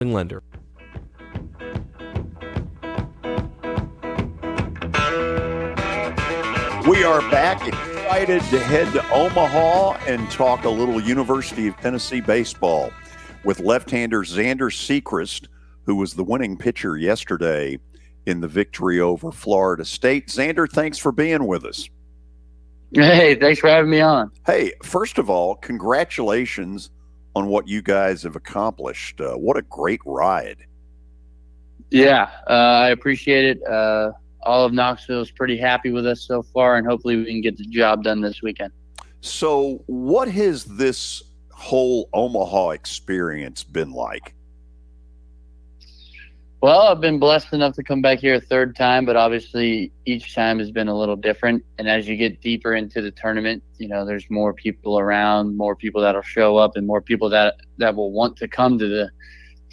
lender. We are back, excited to head to Omaha and talk a little University of Tennessee baseball with left-hander Zander Sechrist, who was the winning pitcher yesterday in the victory over Florida State. Zander, thanks for being with us. Hey, thanks for having me on. Hey, first of all, congratulations on what you guys have accomplished. What a great ride. Yeah, I appreciate it. All of Knoxville is pretty happy with us so far, and hopefully we can get the job done this weekend. So what has this whole Omaha experience been like? Well, I've been blessed enough to come back here a third time, but obviously each time has been a little different. And as you get deeper into the tournament, you know, there's more people around, more people that'll show up, and more people that will want to come to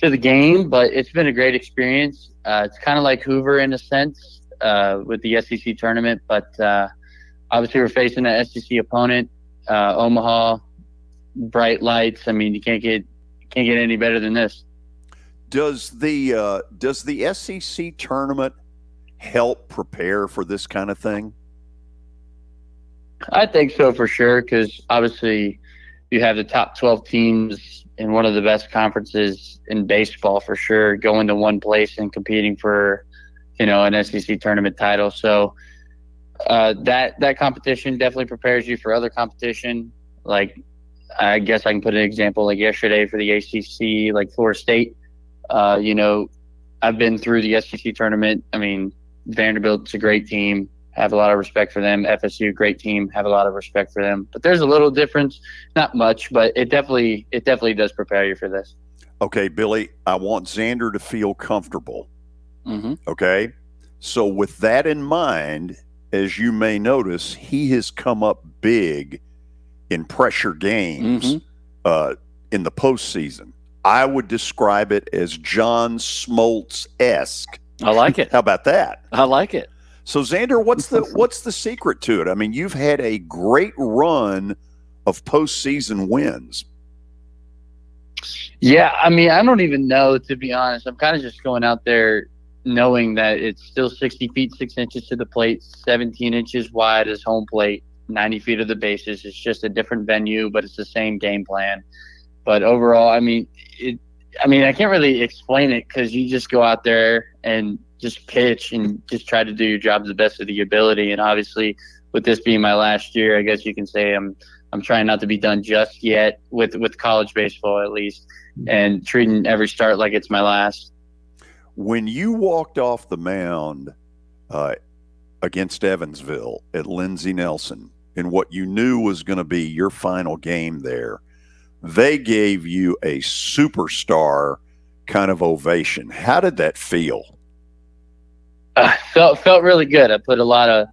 the game. But it's been a great experience. It's kind of like Hoover in a sense with the SEC tournament, but obviously we're facing an SEC opponent, Omaha, bright lights. I mean, you can't get any better than this. Does the SEC tournament help prepare for this kind of thing? I think so for sure, because obviously you have the top 12 teams in one of the best conferences in baseball for sure, going to one place and competing for, you know, an SEC tournament title. So that competition definitely prepares you for other competition. Like, I guess I can put an example like yesterday for the ACC, like Florida State. You know, I've been through the SEC tournament. I mean, Vanderbilt's a great team. Have a lot of respect for them. FSU, great team. Have a lot of respect for them. But there's a little difference, not much, but it definitely does prepare you for this. Okay, Billy, I want Zander to feel comfortable. Mm-hmm. Okay, so with that in mind, as you may notice, he has come up big in pressure games in the postseason. I would describe it as John Smoltz-esque. I like it. How about that? I like it. So, Zander, what's the secret to it? I mean, you've had a great run of postseason wins. Yeah, I mean, I don't even know, to be honest. I'm kind of just going out there knowing that it's still 60 feet, 6 inches to the plate, 17 inches wide as home plate, 90 feet of the bases. It's just a different venue, but it's the same game plan. But overall, I mean, I can't really explain it because you just go out there and just pitch and just try to do your job to the best of your ability. And obviously, with this being my last year, I guess you can say I'm trying not to be done just yet with college baseball at least, and treating every start like it's my last. When you walked off the mound against Evansville at Lindsey Nelson in what you knew was going to be your final game there, they gave you a superstar kind of ovation. How did that feel? Felt really good. I put a lot of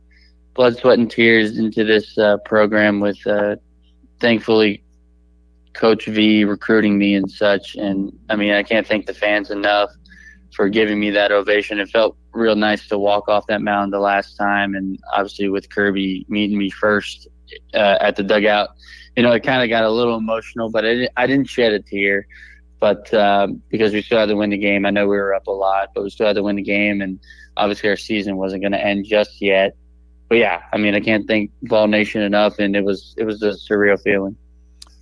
blood, sweat, and tears into this program with, thankfully, Coach V recruiting me and such. And, I mean, I can't thank the fans enough for giving me that ovation. It felt real nice to walk off that mound the last time, and obviously with Kirby meeting me first at the dugout. You know, it kind of got a little emotional, but I didn't shed a tear. But because we still had to win the game. I know we were up a lot, but we still had to win the game, and obviously our season wasn't going to end just yet. But, yeah, I mean, I can't thank Ball Nation enough, and it was a surreal feeling.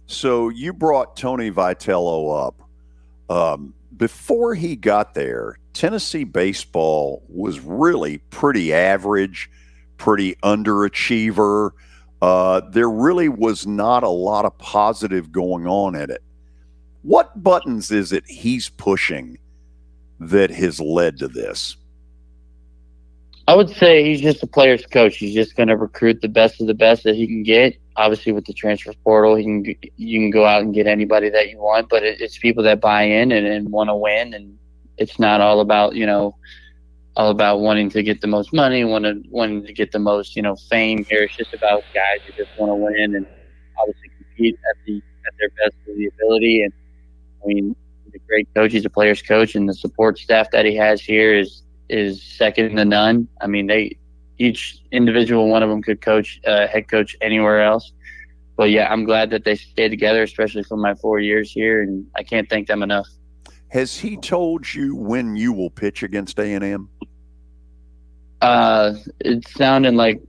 So you brought Tony Vitello up. Before he got there, Tennessee baseball was really pretty average, pretty underachiever. There really was not a lot of positive going on in it. What buttons is it he's pushing that has led to this? I would say he's just a player's coach. He's just going to recruit the best of the best that he can get. Obviously, with the transfer portal, you can go out and get anybody that you want, but it's people that buy in and want to win. And it's not all about, you know, wanting to get the most money, wanting to get the most, you know, fame here. It's just about guys who just want to win and obviously compete at their best of the ability. And I mean, he's a great coach. He's a player's coach, and the support staff that he has here is second to none. I mean, each individual one of them could coach, head coach anywhere else. But yeah, I'm glad that they stayed together, especially for my 4 years here, and I can't thank them enough. Has he told you when you will pitch against A&M? It sounded like,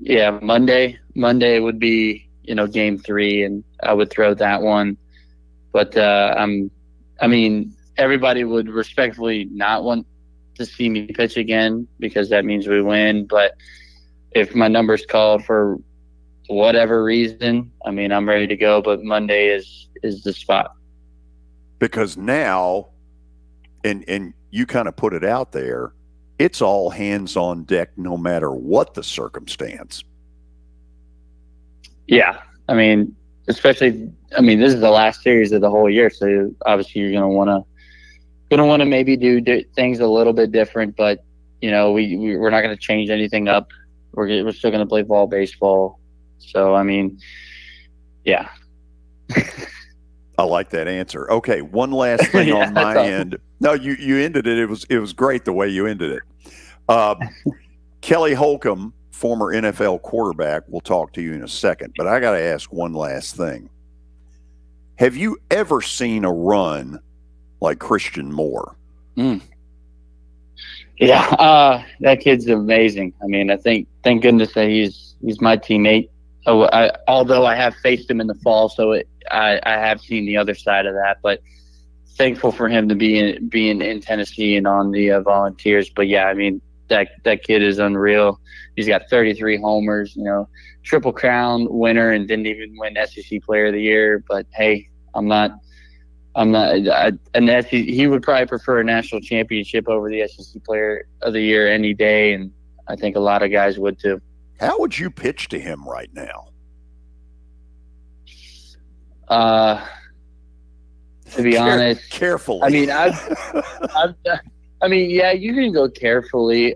Monday. Monday would be, game 3, and I would throw that one. But everybody would respectfully not want to see me pitch again because that means we win. But if my number's called for whatever reason, I'm ready to go. But Monday is the spot. Because now, and you kind of put it out there, it's all hands on deck no matter what the circumstance. Yeah. Especially, this is the last series of the whole year. So obviously you're going to want to maybe do things a little bit different, but we're not going to change anything up. We're still going to play ball baseball. So, yeah. I like that answer. Okay, one last thing on my end. No, you ended it. It was great the way you ended it. Kelly Holcomb, former NFL quarterback, we'll talk to you in a second, but I got to ask one last thing. Have you ever seen a run like Christian Moore? Yeah, that kid's amazing. Thank goodness that he's my teammate. Although I have faced him in the fall, so I have seen the other side of that. But thankful for him to being in Tennessee and on the Volunteers. But yeah, that kid is unreal. He's got 33 homers, Triple Crown winner, and didn't even win SEC Player of the Year. But hey, he would probably prefer a national championship over the SEC Player of the Year any day, and I think a lot of guys would too. How would you pitch to him right now? To be honest, carefully. Yeah, you can go carefully.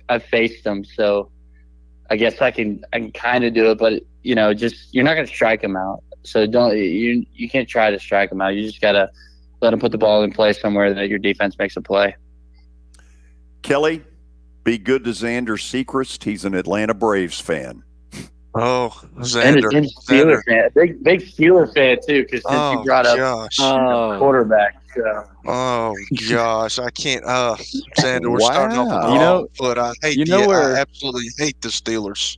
I've faced him, so I guess I can kind of do it, but just you're not going to strike him out. So you can't try to strike him out. You just got to let him put the ball in play somewhere that your defense makes a play. Kelly, be good to Zander Sechrist. He's an Atlanta Braves fan. Oh, Zander. And a Steeler fan. Big Steeler fan, too, because since you brought up quarterback. Oh, gosh. I can't. Zander, we're starting off on the wrong foot. I hate I absolutely hate the Steelers.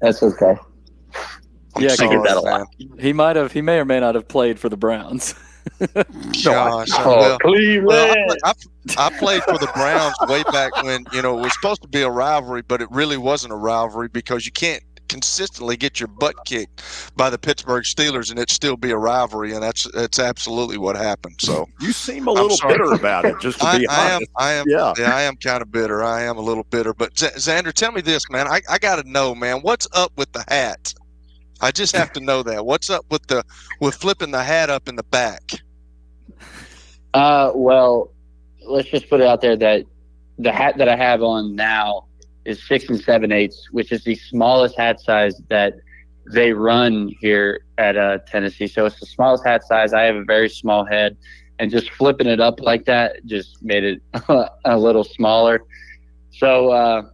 That's okay. I'm sorry, that a lot. He may or may not have played for the Browns. Gosh, Cleveland. I played for the Browns way back when it was supposed to be a rivalry, but it really wasn't a rivalry because you can't consistently get your butt kicked by the Pittsburgh Steelers and it still be a rivalry, and that's absolutely what happened. So you seem a little bitter about it. Just to be honest, I am kind of bitter. I am a little bitter. But Zander, tell me this, man. I got to know, man. What's up with the hat? I just have to know that. What's up with flipping the hat up in the back? Well, let's just put it out there that the hat that I have on now is 6 7/8, which is the smallest hat size that they run here at Tennessee. So it's the smallest hat size. I have a very small head, and just flipping it up like that just made it a little smaller. So,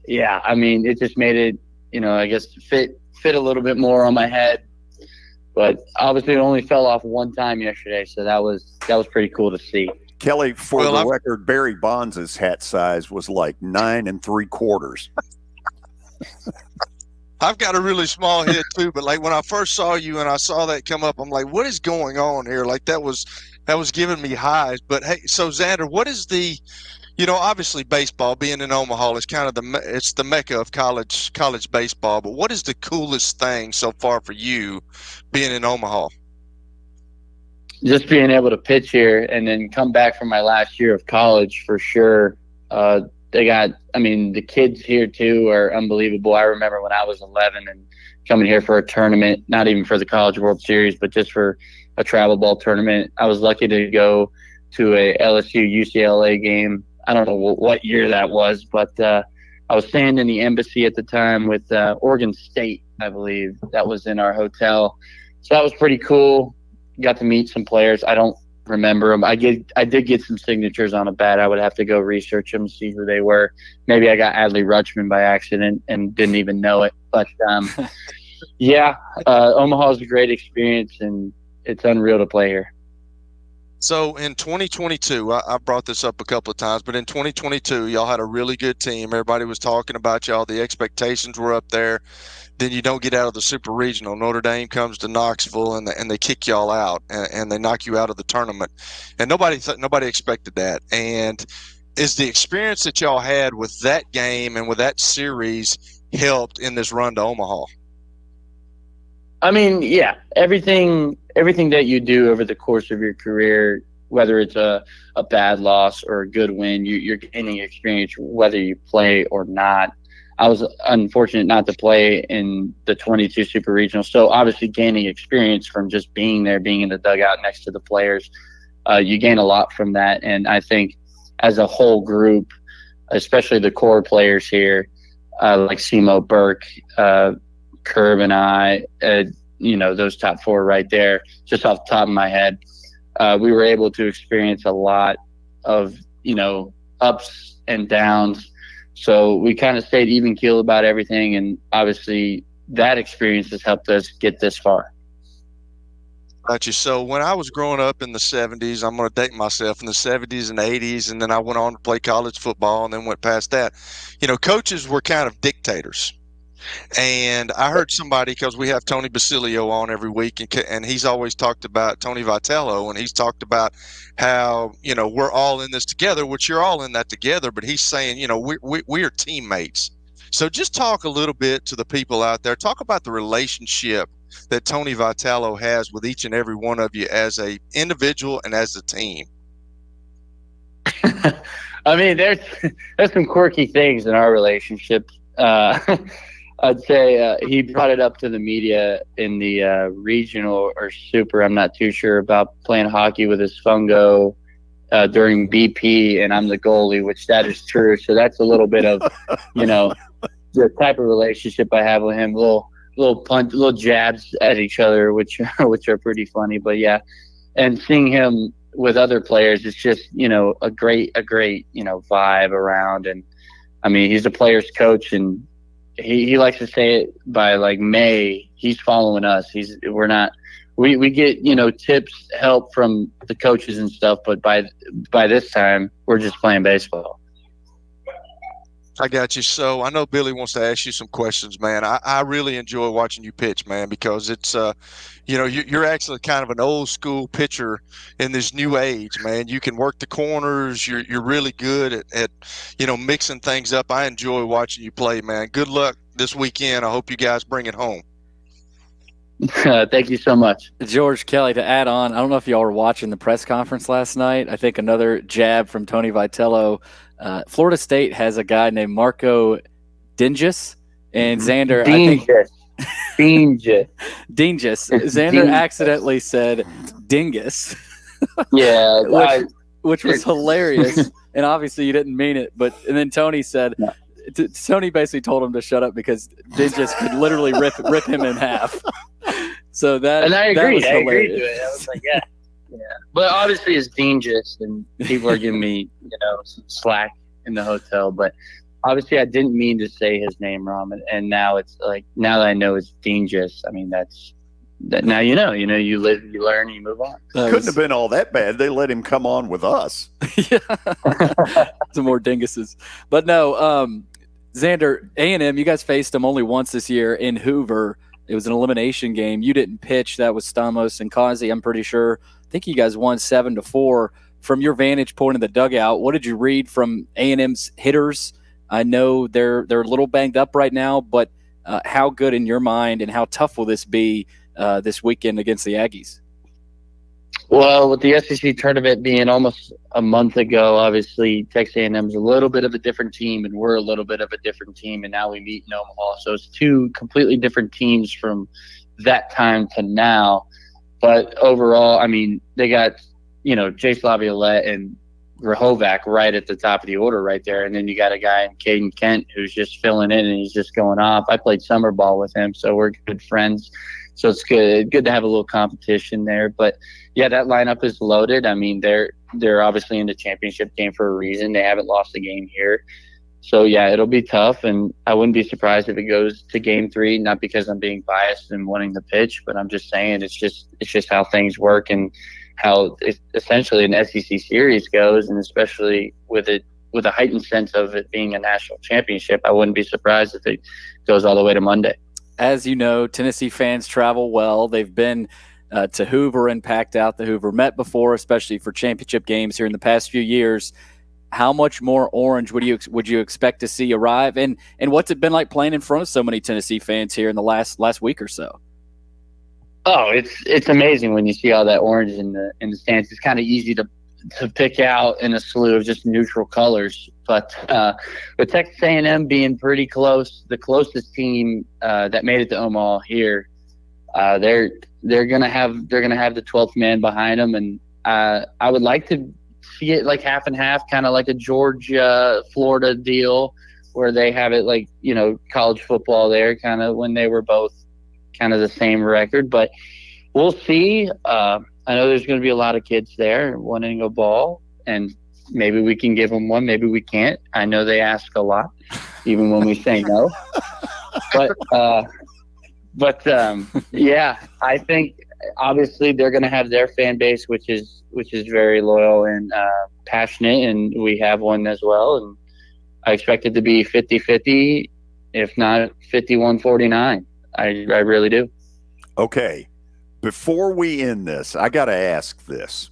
it just made it, I guess fit a little bit more on my head, but obviously it only fell off one time yesterday, so that was pretty cool to see. Kelly, for the record, Barry Bonds' hat size was like 9 3/4. I've got a really small head too, but like when I first saw you and I saw that come up, I'm like, what is going on here? Like that was giving me highs. But hey, so Zander, what is the obviously baseball, being in Omaha, is kind of it's the mecca of college baseball. But what is the coolest thing so far for you being in Omaha? Just being able to pitch here and then come back from my last year of college for sure. They got, the kids here too are unbelievable. I remember when I was 11 and coming here for a tournament, not even for the College World Series, but just for a travel ball tournament. I was lucky to go to a LSU UCLA game. I don't know what year that was, but I was staying in the embassy at the time with Oregon State, I believe. That was in our hotel. So that was pretty cool. Got to meet some players. I don't remember them. I did get some signatures on a bat. I would have to go research them, see who they were. Maybe I got Adley Rutschman by accident and didn't even know it. But, Omaha is a great experience, and it's unreal to play here. So in 2022, I brought this up a couple of times, but in 2022, y'all had a really good team. Everybody was talking about y'all. The expectations were up there. Then you don't get out of the super regional. Notre Dame comes to Knoxville and they kick y'all out and they knock you out of the tournament. And nobody expected that. And is the experience that y'all had with that game and with that series helped in this run to Omaha? I mean, yeah, everything that you do over the course of your career, whether it's a bad loss or a good win, you're gaining experience whether you play or not. I was unfortunate not to play in the 22 Super Regional, so obviously gaining experience from just being there, being in the dugout next to the players, you gain a lot from that. And I think as a whole group, especially the core players here, like Simo, Burke, Curb, and I, those top four right there, just off the top of my head, we were able to experience a lot of, ups and downs. So we kind of stayed even keel about everything, and obviously that experience has helped us get this far. Got you. So when I was growing up in the 70s, I'm going to date myself, in the 70s and 80s, and then I went on to play college football and then went past that. Coaches were kind of dictators. And I heard somebody, because we have Tony Basilio on every week, and he's always talked about Tony Vitello, and he's talked about how, we're all in this together, which you're all in that together, but he's saying, we are teammates. So just talk a little bit to the people out there. Talk about the relationship that Tony Vitello has with each and every one of you as a individual and as a team. I mean, there's some quirky things in our relationship. I'd say he brought it up to the media in the regional or super. I'm not too sure about playing hockey with his fungo during BP, and I'm the goalie, which that is true. So that's a little bit of, the type of relationship I have with him. Little jabs at each other, which are pretty funny. But yeah, and seeing him with other players, it's just a great vibe around. And I mean, he's a player's coach, and he likes to say it by like May, he's following us. We get tips, help from the coaches and stuff, but by this time we're just playing baseball. I got you. So I know Billy wants to ask you some questions, man. I really enjoy watching you pitch, man, because it's you're actually kind of an old school pitcher in this new age, man. You can work the corners. You're really good at mixing things up. I enjoy watching you play, man. Good luck this weekend. I hope you guys bring it home. Thank you so much. George, Kelly, to add on, I don't know if y'all were watching the press conference last night. I think another jab from Tony Vitello. Florida State has a guy named Marco Dingus, and Zander. Dingus. Zander accidentally said dingus. Yeah, which was hilarious. And obviously you didn't mean it. And then Tony said, no. Tony basically told him to shut up because Dingus could literally rip him in half. So that, and I agreed. That was hilarious. I agreed to it. I was like, yeah. But obviously it's Dingus, and people are giving me, some slack in the hotel. But obviously I didn't mean to say his name wrong, and now it's like, now that I know it's Dingus, I mean now you live, you learn, you move on. Couldn't have been all that bad. They let him come on with us. Yeah. Some more dinguses. But no, Zander, A&M, you guys faced them only once this year in Hoover. It was an elimination game. You didn't pitch. That was Stamos and Kazi, I'm pretty sure. I think you guys won 7-4. From your vantage point in the dugout, what did you read from A&M's hitters? I know they're a little banged up right now, but how good in your mind, and how tough will this be this weekend against the Aggies? Well, with the SEC tournament being almost a month ago, obviously Texas A&M's a little bit of a different team, and we're a little bit of a different team, and now we meet in Omaha. So it's two completely different teams from that time to now. But overall, I mean, they got, Jace Laviolette and Rehovac right at the top of the order right there. And then you got a guy in Caden Kent who's just filling in, and he's just going off. I played summer ball with him, so we're good friends. So it's good to have a little competition there. But yeah, that lineup is loaded. I mean, they're obviously in the championship game for a reason. They haven't lost a game here. So yeah, it'll be tough, and I wouldn't be surprised if it goes to game 3, not because I'm being biased and wanting to pitch, but I'm just saying it's just how things work. And how essentially an SEC series goes, and especially with a heightened sense of it being a national championship, I wouldn't be surprised if it goes all the way to Monday. As you know, Tennessee fans travel well. They've been to Hoover and packed out the Hoover Met before, especially for championship games here in the past few years. How much more orange would you expect to see arrive? And what's it been like playing in front of so many Tennessee fans here in the last week or so? Oh, it's amazing when you see all that orange in the stands. It's kind of easy to pick out in a slew of just neutral colors. But with Texas A&M being pretty close, the closest team that made it to Omaha here, they're gonna have the 12th man behind them, and I would like to see it like half and half, kind of like a Georgia Florida deal, where they have it like, you know, college football there, kind of when they were both kind of the same record. But we'll see. I know there's going to be a lot of kids there wanting a ball, and maybe we can give them one, maybe we can't. I know they ask a lot, even when we say no. But yeah, I think obviously they're going to have their fan base, which is very loyal and passionate, and we have one as well. And I expect it to be 50-50, if not 51-49. I really do. Okay. Before we end this, I got to ask this.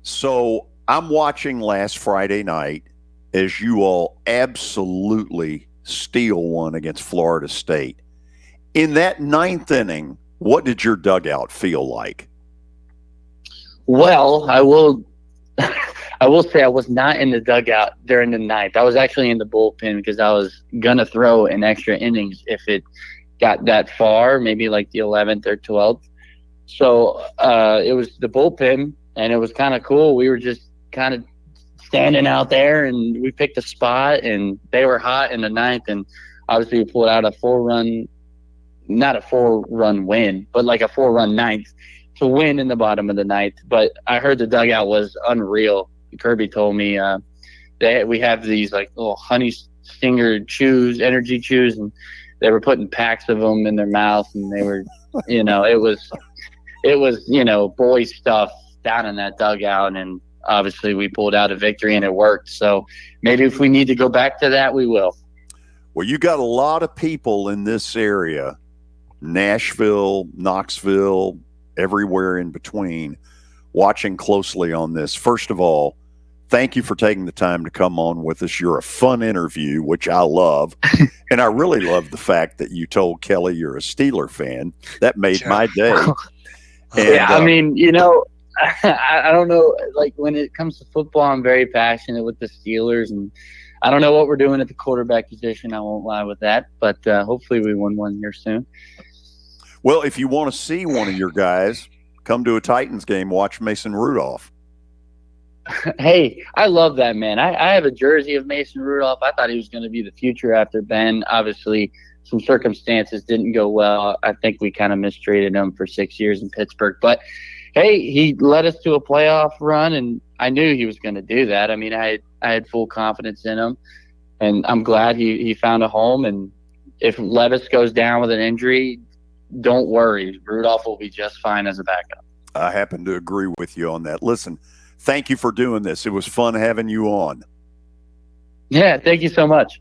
So I'm watching last Friday night as you all absolutely steal one against Florida State. In that ninth inning, what did your dugout feel like? Well, I will say I was not in the dugout during the ninth. I was actually in the bullpen because I was going to throw an extra innings if it got that far, maybe like the 11th or 12th. So it was the bullpen, and it was kind of cool. We were just kind of standing out there, and we picked a spot, and they were hot in the ninth, and obviously we pulled out a not a 4-run win, but like a 4-run ninth to win in the bottom of the ninth. But I heard the dugout was unreal. Kirby told me we have these like little honey stinger chews, energy chews, and they were putting packs of them in their mouth, and they were, you know, it was, you know, boy stuff down in that dugout. And obviously we pulled out a victory and it worked. So maybe if we need to go back to that, we will. Well, you got a lot of people in this area, Nashville, Knoxville, everywhere in between, watching closely on this. First of all, thank you for taking the time to come on with us. You're a fun interview, which I love. And I really love the fact that you told Kelly you're a Steeler fan. That made my day. And, yeah, I mean, you know, I don't know. Like, when it comes to football, I'm very passionate with the Steelers. And I don't know what we're doing at the quarterback position. I won't lie with that. But hopefully we win one here soon. Well, if you want to see one of your guys, come to a Titans game, watch Mason Rudolph. Hey, I love that man. I have a jersey of Mason Rudolph. I thought he was going to be the future after Ben. Obviously, some circumstances didn't go well. I think we kind of mistreated him for 6 years in Pittsburgh. But, hey, he led us to a playoff run, and I knew he was going to do that. I mean, I had full confidence in him, and I'm glad he found a home. And if Levis goes down with an injury, don't worry. Rudolph will be just fine as a backup. I happen to agree with you on that. Listen, thank you for doing this. It was fun having you on. Yeah, thank you so much.